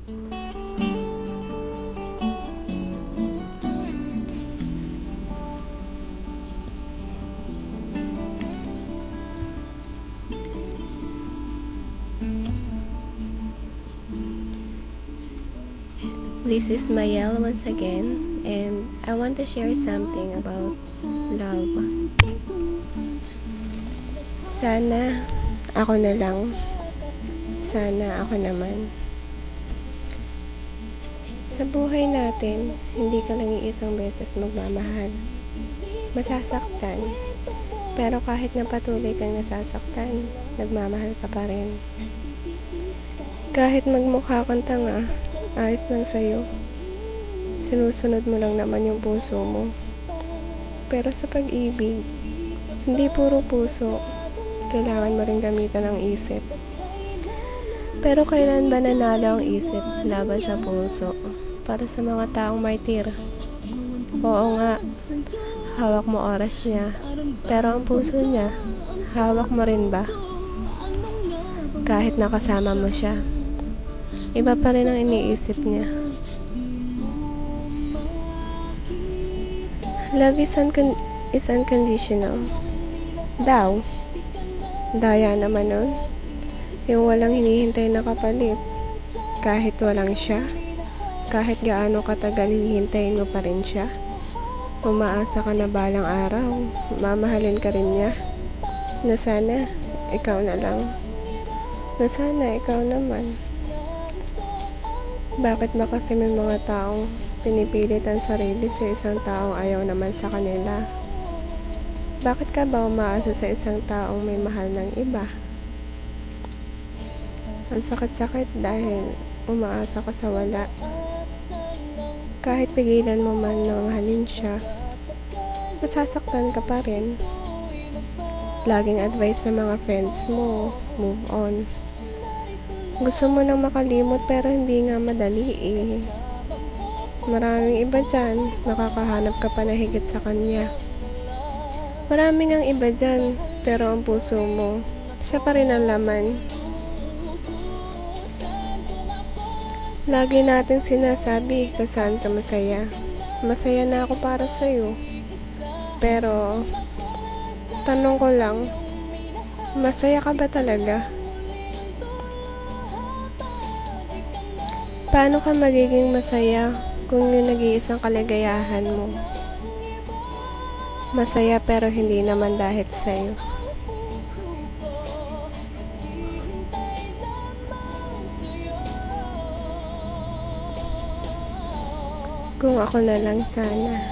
This is Mayel once again, and I want to share something about love. Sana ako na lang. Sana ako naman. Sa buhay natin, hindi ka lang iisang beses magmamahal. Masasaktan. Pero kahit na patuloy kang nasasaktan, nagmamahal ka pa rin. Kahit magmukha kang tanga, ayos lang sa'yo. Sinusunod mo lang naman yung puso mo. Pero sa pag-ibig, hindi puro puso. Kailangan mo rin gamitan ng isip. Pero kailan ba nanalo ang isip laban sa puso? Para sa mga taong martir. Oo nga, hawak mo oras niya. Pero ang puso niya, hawak mo rin ba? Kahit nakasama mo siya, iba pa rin ang iniisip niya. Love is unconditional. Daw. Daya naman nun. Yung walang hinihintay na kapalit. Kahit walang siya. Kahit gaano katagal hihintayin mo pa rin siya. Umaasa ka na balang araw. Mamahalin ka rin niya. Na sana, ikaw na lang. Na sana, ikaw naman. Bakit ba kasi may mga taong pinipilit ang sarili sa isang taong ayaw naman sa kanila? Bakit ka ba umaasa sa isang taong may mahal ng iba? Ang sakit-sakit dahil umaasa ka sa wala. Kahit pigilan mo man na mahalin siya, masasaktan ka pa rin. Laging advice sa mga friends mo, move on. Gusto mo nang makalimot pero hindi nga madali eh. Maraming iba dyan, nakakahanap ka pa na higit sa kanya. Maraming ang iba dyan, pero ang puso mo, siya pa rin ang laman. Lagi natin sinasabi kung saan ka masaya. Masaya na ako para sa'yo. Pero, tanong ko lang, masaya ka ba talaga? Paano ka magiging masaya kung yung nag-iisang kaligayahan mo? Masaya pero hindi naman dahil sa'yo. Kung ako na lang sana.